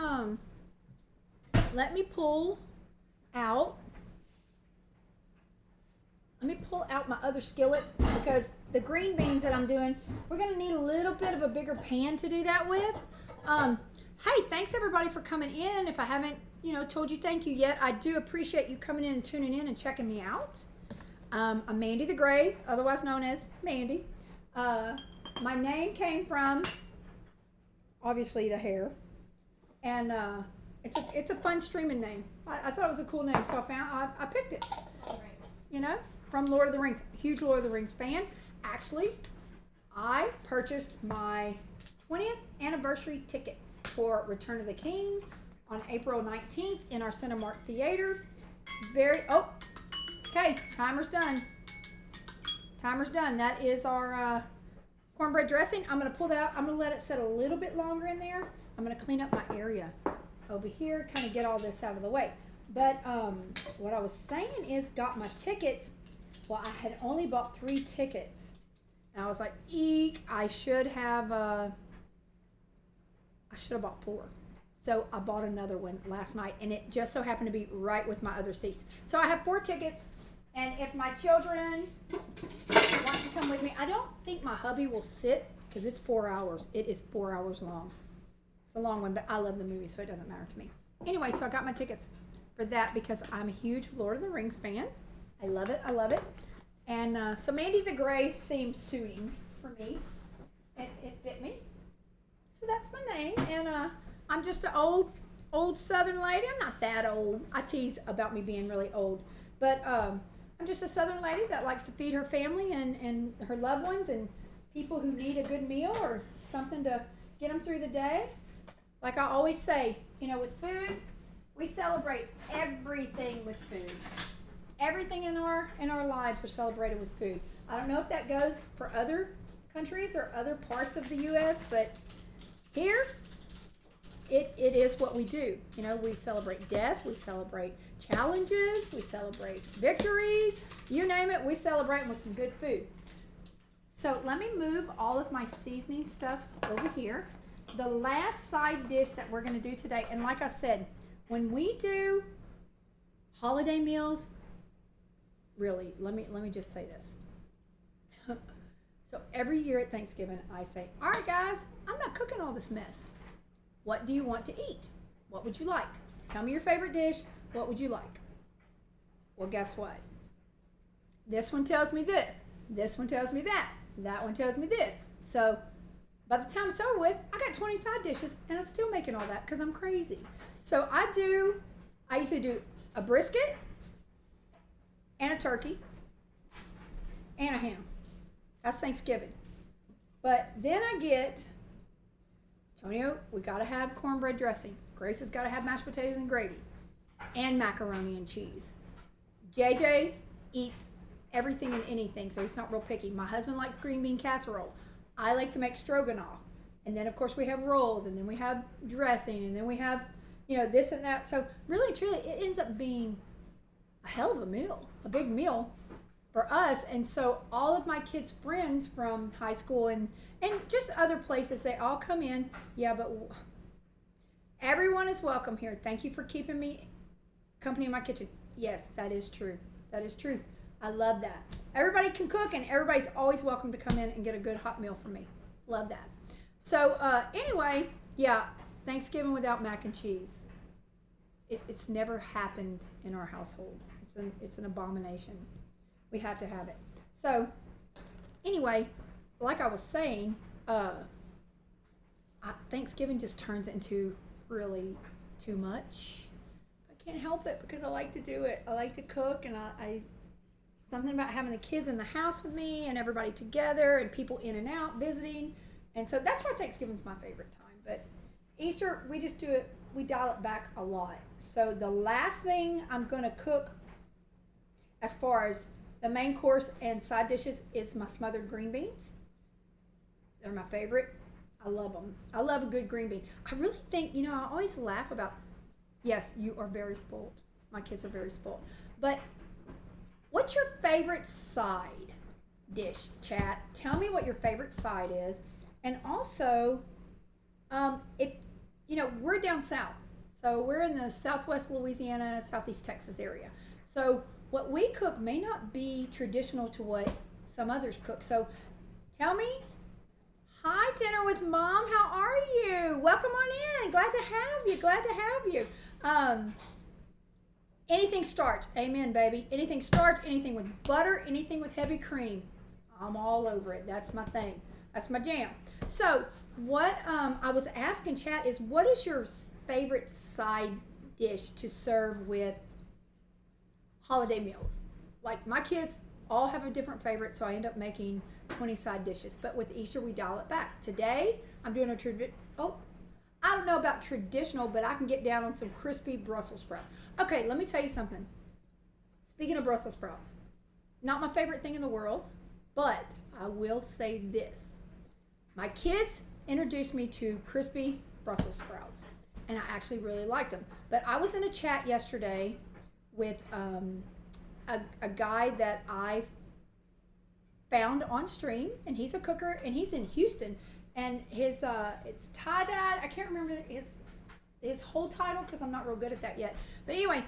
A: pull out. Let me pull out my other skillet, because the green beans that I'm doing, we're gonna need a little bit of a bigger pan to do that with. Hey, thanks everybody for coming in. If I haven't, told you thank you yet, I do appreciate you coming in and tuning in and checking me out. I'm Mandy the Gray, otherwise known as Mandy. My name came from, obviously, the hair, and it's a fun streaming name. I thought it was a cool name, so I picked it. From Lord of the Rings. Huge Lord of the Rings fan. Actually, I purchased my 20th anniversary tickets for Return of the King on April 19th in our Cinemark Theater. Okay, timer's done. Timer's done. That is our cornbread dressing. I'm going to pull that out. I'm going to let it set a little bit longer in there. I'm going to clean up my area over here, kind of get all this out of the way. But what I was saying is, got my tickets. Well, I had only bought 3 tickets. And I was like, eek, I should have bought 4. So I bought another one last night, and it just so happened to be right with my other seats. So I have 4 tickets, and if my children want to come with me, I don't think my hubby will sit, because it's 4 hours. It is 4 hours long. It's a long one, but I love the movie, so it doesn't matter to me. Anyway, so I got my tickets for that because I'm a huge Lord of the Rings fan. I love it. I love it. And so Mandy the Gray seemed suiting for me. It fit me. So that's my name. And I'm just an old Southern lady. I'm not that old. I tease about me being really old. But I'm just a Southern lady that likes to feed her family and her loved ones and people who need a good meal or something to get them through the day. Like I always say, with food, we celebrate everything with food. Everything in our lives are celebrated with food. I don't know if that goes for other countries or other parts of the U.S., but here, it is what we do. We celebrate death, we celebrate challenges, we celebrate victories, you name it, we celebrate with some good food. So let me move all of my seasoning stuff over here. The last side dish that we're going to do today, and like I said, when we do holiday meals, really, let me just say this. So every year at Thanksgiving, I say, all right, guys, I'm not cooking all this mess. What do you want to eat? What would you like? Tell me your favorite dish. What would you like? Well, guess what? This one tells me this. This one tells me that. That one tells me this. So by the time it's over with, I got 20 side dishes, and I'm still making all that because I'm crazy. So I usually do a brisket and a turkey and a ham. That's Thanksgiving. But then I get, Antonio, we got to have cornbread dressing. Grace has got to have mashed potatoes and gravy and macaroni and cheese. JJ eats everything and anything, so he's not real picky. My husband likes green bean casserole. I like to make stroganoff. And then, of course, we have rolls, and then we have dressing, and then we have, this and that. So really, truly, it ends up being a hell of a meal, a big meal for us. And so all of my kids' friends from high school and just other places, they all come in. Yeah, but everyone is welcome here. Thank you for keeping me company in my kitchen. Yes, that is true. That is true. I love that. Everybody can cook, and everybody's always welcome to come in and get a good hot meal from me. Love that. So anyway, yeah, Thanksgiving without mac and cheese. it's never happened in our household. It's an abomination. We have to have it. So anyway, like I was saying, Thanksgiving just turns into really too much. I can't help it because I like to do it. I like to cook, and I something about having the kids in the house with me and everybody together and people in and out visiting. And so that's why Thanksgiving's my favorite time. But Easter, we just do it, we dial it back a lot. So the last thing I'm going to cook as far as the main course and side dishes is my smothered green beans. They're my favorite. I love them. I love a good green bean. I really think, I always laugh about, yes, you are very spoiled. My kids are very spoiled. But what's your favorite side dish, chat? Tell me what your favorite side is. And also, if, we're down south. So we're in the southwest Louisiana, southeast Texas area. So what we cook may not be traditional to what some others cook. So tell me, hi, Dinner with Mom. How are you? Welcome on in. Glad to have you. Glad to have you. Anything starch. Amen, baby. Anything starch, anything with butter, anything with heavy cream. I'm all over it. That's my thing. That's my jam. So what I was asking chat is, what is your favorite side dish to serve with holiday meals? Like, my kids all have a different favorite, so I end up making 20 side dishes. But with Easter, we dial it back. Today, I'm doing I don't know about traditional, but I can get down on some crispy Brussels sprouts. Okay, let me tell you something. Speaking of Brussels sprouts, not my favorite thing in the world, but I will say this. My kids introduced me to crispy Brussels sprouts, and I actually really liked them. But I was in a chat yesterday with a guy that I found on stream, and he's a cooker, and he's in Houston, and his it's tie-dyed. I can't remember his whole title because I'm not real good at that yet. But anyway,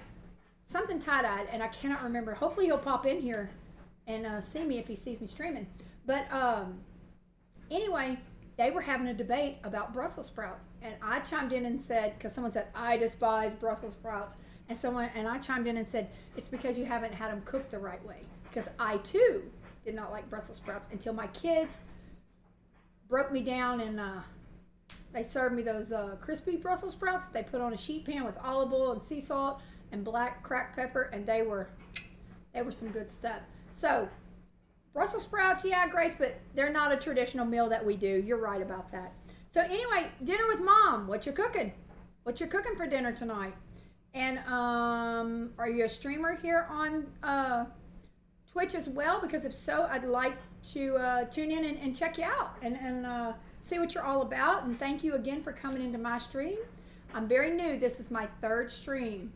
A: something tie-dyed, and I cannot remember. Hopefully he'll pop in here and see me if he sees me streaming. But anyway, they were having a debate about Brussels sprouts, and I chimed in and said, because someone said I despise Brussels sprouts, and I chimed in and said, it's because you haven't had them cooked the right way. Because I too did not like Brussels sprouts until my kids broke me down, and they served me those crispy Brussels sprouts they put on a sheet pan with olive oil and sea salt and black cracked pepper, and they were some good stuff. So Brussels sprouts, yeah, Grace, but they're not a traditional meal that we do. You're right about that. So anyway, Dinner with Mom. What you cooking? What you cooking for dinner tonight? And are you a streamer here on Twitch as well? Because if so, I'd like to tune in and check you out and see what you're all about. And thank you again for coming into my stream. I'm very new. This is my third stream.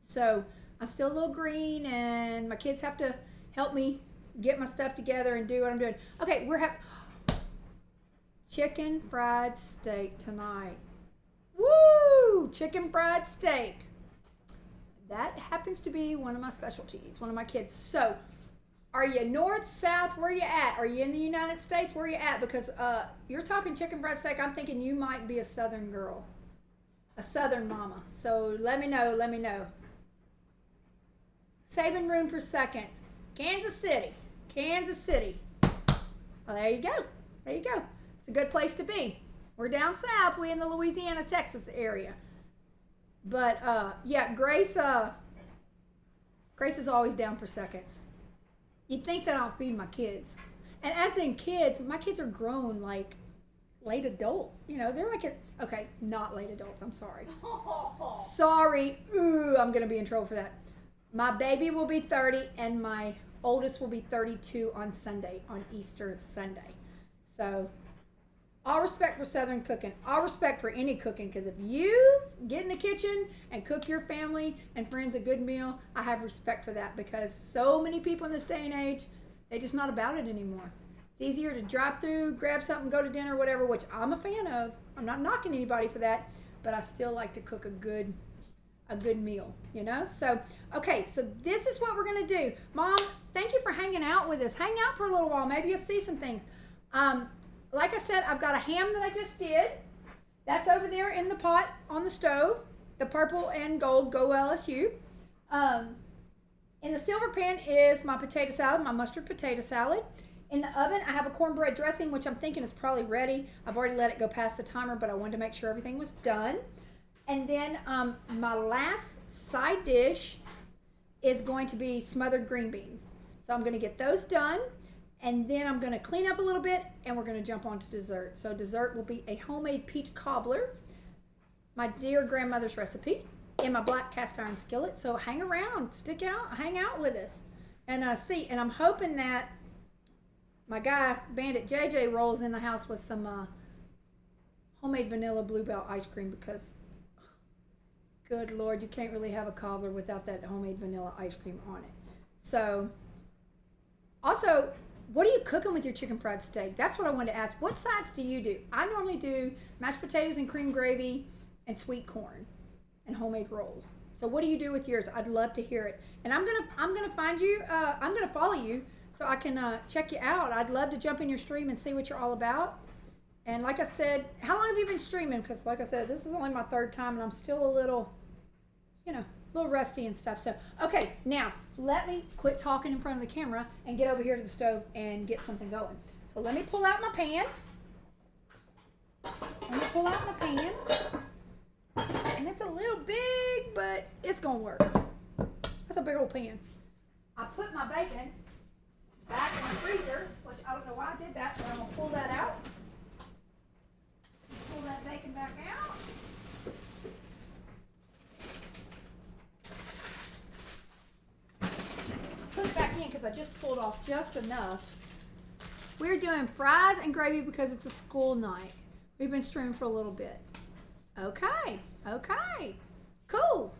A: So I'm still a little green, and my kids have to help me get my stuff together and do what I'm doing. Okay, we're having chicken fried steak tonight. Woo! Chicken fried steak. That happens to be one of my specialties, one of my kids. So, are you north, south? Where you at? Are you in the United States? Where you at? Because you're talking chicken fried steak. I'm thinking you might be a southern girl, a southern mama. So let me know. Let me know. Saving room for seconds. Kansas City. Kansas City. Well, there you go. There you go. It's a good place to be. We're down south. We in the Louisiana, Texas area. But yeah, Grace is always down for seconds. You'd think that I'll feed my kids. And as in kids, my kids are grown, like late adult. They're like okay, not late adults. I'm sorry. Sorry. Ooh, I'm going to be in trouble for that. My baby will be 30, and my oldest will be 32 on Sunday, on Easter Sunday. So all respect for Southern cooking. All respect for any cooking, because if you get in the kitchen and cook your family and friends a good meal, I have respect for that, because so many people in this day and age, they're just not about it anymore. It's easier to drive through, grab something, go to dinner, whatever, which I'm a fan of. I'm not knocking anybody for that, but I still like to cook a good meal, So, okay, so this is what we're going to do. Mom, thank you for hanging out with us. Hang out for a little while. Maybe you'll see some things. Like I said, I've got a ham that I just did. That's over there in the pot on the stove. The purple and gold, go LSU. In the silver pan is my potato salad, my mustard potato salad. In the oven, I have a cornbread dressing, which I'm thinking is probably ready. I've already let it go past the timer, but I wanted to make sure everything was done. And then my last side dish is going to be smothered green beans. So I'm going to get those done, and then I'm going to clean up a little bit, and we're going to jump on to dessert. So dessert will be a homemade peach cobbler, my dear grandmother's recipe, in my black cast iron skillet. So hang around, stick out, hang out with us, and see. And I'm hoping that my guy, Bandit JJ, rolls in the house with some homemade vanilla bluebell ice cream because, good Lord, you can't really have a cobbler without that homemade vanilla ice cream on it. So, also, what are you cooking with your chicken fried steak? That's what I wanted to ask. What sides do you do? I normally do mashed potatoes and cream gravy and sweet corn and homemade rolls. So what do you do with yours? I'd love to hear it. And I'm gonna find you. I'm gonna follow you so I can check you out. I'd love to jump in your stream and see what you're all about. And like I said, how long have you been streaming? Because like I said, this is only my third time, and I'm still a little, a little rusty and stuff. So, okay, now let me quit talking in front of the camera and get over here to the stove and get something going. So let me pull out my pan. And it's a little big, but it's gonna work. That's a big old pan. I put my bacon back in the freezer, which I don't know why I did that, but I'm gonna pull that out. Pull that bacon back out. Put it back in because I just pulled off just enough. We're doing fries and gravy because it's a school night. We've been streaming for a little bit. Okay, cool.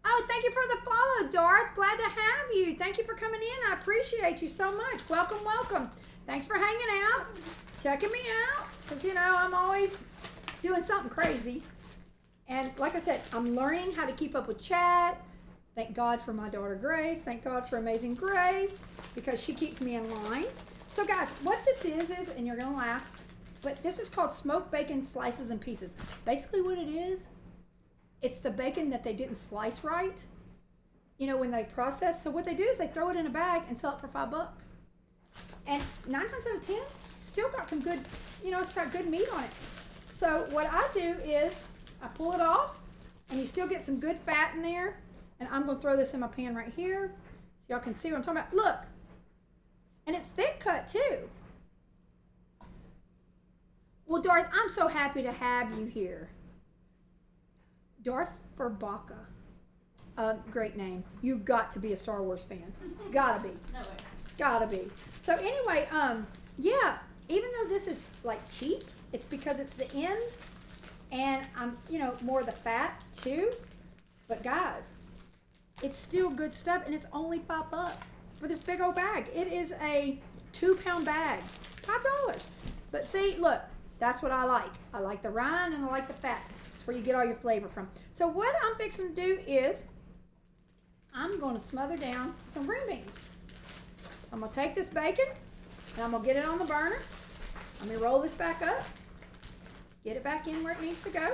A: Oh, thank you for the follow, Darth. Glad to have you. Thank you for coming in. I appreciate you so much. Welcome. Thanks for hanging out, checking me out, because, I'm always doing something crazy. And like I said, I'm learning how to keep up with chat. Thank God for my daughter, Grace. Thank God for Amazing Grace, because she keeps me in line. So, guys, what this is, and you're going to laugh, but this is called smoked bacon slices and pieces. Basically what it is, it's the bacon that they didn't slice right, when they process. So what they do is they throw it in a bag and sell it for $5. And 9 times out of 10, still got some good, it's got good meat on it. So what I do is I pull it off, and you still get some good fat in there. And I'm going to throw this in my pan right here so y'all can see what I'm talking about. Look, and it's thick cut too. Well, Darth, I'm so happy to have you here. Darth Verbaka. Great name. You've got to be a Star Wars fan. Gotta be.
B: No way.
A: Gotta be. So anyway, yeah, even though this is like cheap, it's because it's the ends and I'm, more of the fat too. But guys, it's still good stuff, and it's only $5 for this big old bag. It is a 2-pound bag, $5. But see, look, that's what I like. I like the rind and I like the fat. It's where you get all your flavor from. So what I'm fixing to do is I'm going to smother down some green beans. So I'm going to take this bacon and I'm going to get it on the burner. Let me roll this back up. Get it back in where it needs to go.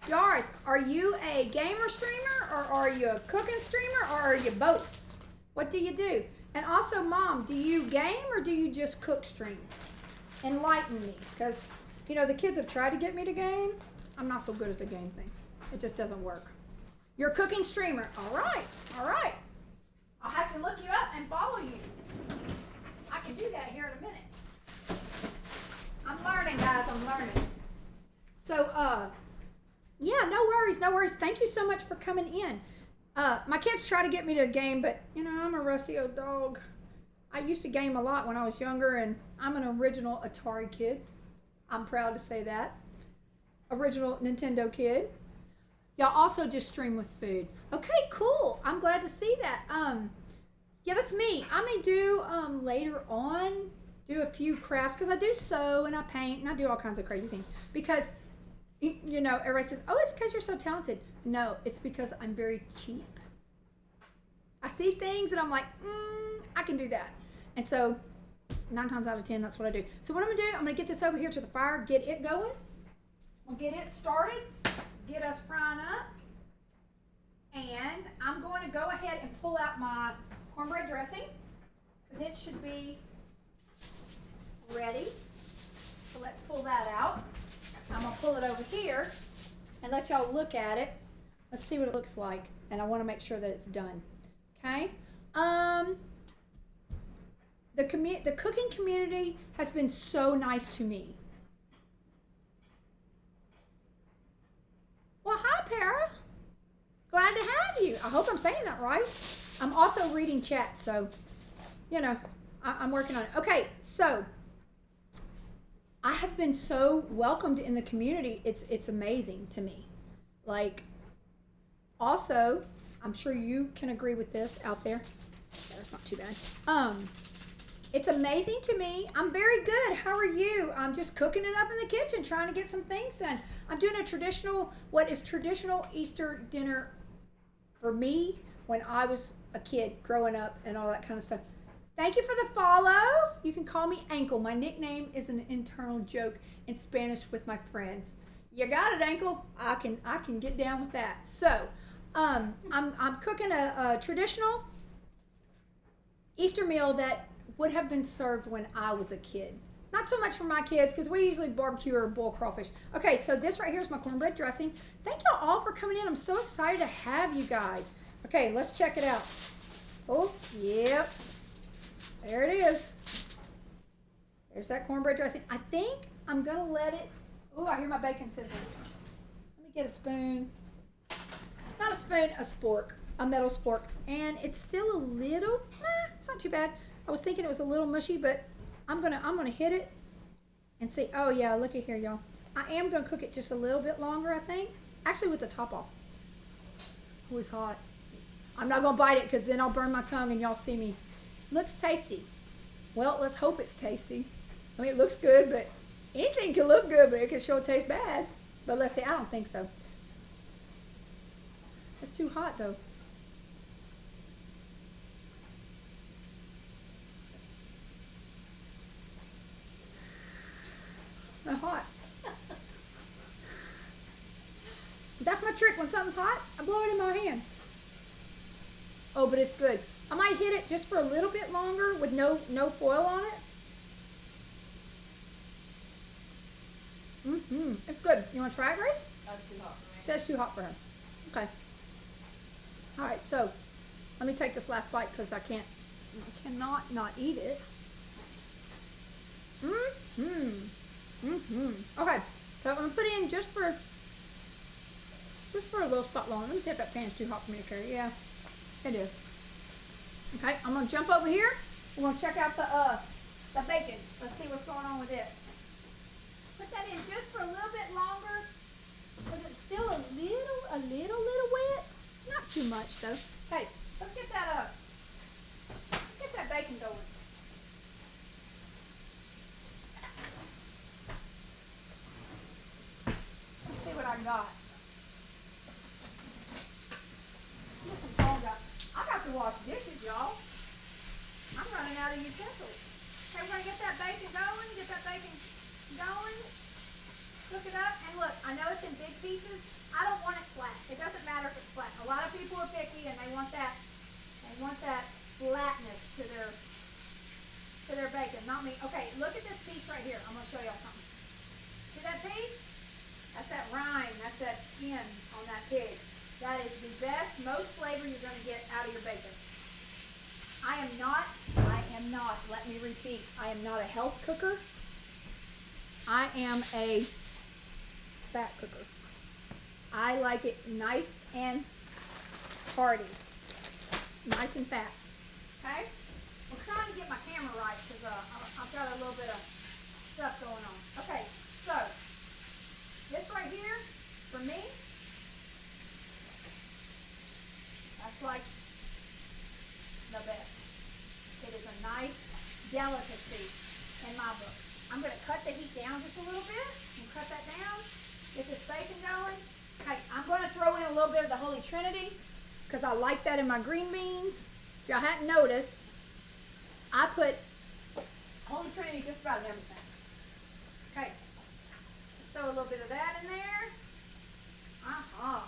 A: Darth, are you a gamer streamer, or are you a cooking streamer, or are you both? What do you do? And also, Mom, do you game or do you just cook stream? Enlighten me, because, the kids have tried to get me to game. I'm not so good at the game thing. It just doesn't work. You're a cooking streamer. All right. I'll have to look you up and follow you. I can do that here in a minute. I'm learning, guys. I'm learning. So, yeah, no worries. Thank you so much for coming in. My kids try to get me to game, but, I'm a rusty old dog. I used to game a lot when I was younger, and I'm an original Atari kid. I'm proud to say that. Original Nintendo kid. Y'all also just stream with food. Okay, cool. I'm glad to see that. Yeah, that's me. I may do, later on, do a few crafts, because I do sew and I paint and I do all kinds of crazy things. Because everybody says, oh, it's because you're so talented. No, it's because I'm very cheap. I see things and I'm like, I can do that. And so 9 times out of 10, that's what I do. So what I'm gonna do, I'm gonna get this over here to the fire, get it going. We'll get it started, get us frying up. And I'm going to go ahead and pull out my cornbread dressing because it should be ready. So let's pull that out. I'm gonna pull it over here and let y'all look at it. Let's see what it looks like, and I want to make sure that it's done. Okay. The cooking community has been so nice to me. Well, hi, Para. Glad to have you. I hope I'm saying that right. I'm also reading chat, so, you know, I'm working on it. Okay, so I have been so welcomed in the community. It's amazing to me. Like, also, I'm sure you can agree with this out there. Yeah, that's not too bad. It's amazing to me. I'm very good. How are you? I'm just cooking it up in the kitchen, trying to get some things done. I'm doing what is traditional Easter dinner for me when I was a kid growing up and all that kind of stuff. Thank you for the follow. You can call me Ankle. My nickname is an internal joke in Spanish with my friends. You got it, Ankle. I can get down with that. So, I'm cooking a traditional Easter meal that would have been served when I was a kid. Not so much for my kids because we usually barbecue or boil crawfish. Okay, so this right here is my cornbread dressing. Thank y'all all for coming in. I'm so excited to have you guys. Okay, let's check it out. Oh, yep. There it is. There's that cornbread dressing. I think I'm going to let it. Oh, I hear my bacon sizzling. Let me get a spoon. Not a spoon, a spork. A metal spork. And it's still a little, it's not too bad. I was thinking it was a little mushy, but I'm gonna hit it and see. Oh yeah, look at here, y'all. I am gonna cook it just a little bit longer, I think. Actually, with the top off. Oh, it's hot. I'm not gonna bite it because then I'll burn my tongue and y'all see me. Looks tasty. Well, let's hope it's tasty. I mean, it looks good, but anything can look good, but it can sure taste bad. But let's see. I don't think so. It's too hot though. Not hot. That's my trick. When something's hot, I blow it in my hand. Oh, but it's good. I might hit it just for a little bit longer with no foil on it. It's good. You want to try it, Grace?
B: That's too hot for me.
A: That's too hot for her. Okay. All right. So let me take this last bite because I cannot not eat it. Okay, so I'm gonna put in just for a little spot long. Let me see if that pan's too hot for me to carry. Yeah, it is. Okay, I'm gonna jump over here. We're gonna check out the bacon. Let's see what's going on with it. Put that in just for a little bit longer, but it's still a little wet. Not too much though. Okay, let's get that bacon going. See what I got. Get some tongs out. I got to wash dishes, y'all. I'm running out of utensils. Okay, we're gonna get that bacon going. Cook it up, and look, I know it's in big pieces. I don't want it flat. It doesn't matter if it's flat. A lot of people are picky and they want that flatness to their bacon. Not me. Okay, look at this piece right here. I'm gonna show y'all something. See that piece? That's that rind, that's that skin on that pig. That is the best, most flavor you're going to get out of your bacon. I am not, let me repeat, I am not a health cooker. I am a fat cooker. I like it nice and hearty. Nice and fat. Okay? I'm trying to get my camera right because I've got a little bit of stuff going on. Okay, so this right here, for me, that's like the best. It is a nice delicacy in my book. I'm going to cut the heat down just a little bit. And cut that down. Get this bacon going. Okay, I'm going to throw in a little bit of the Holy Trinity because I like that in my green beans. If y'all hadn't noticed, I put Holy Trinity, just about in everything. Okay. Throw a little bit of that in there. Uh-huh.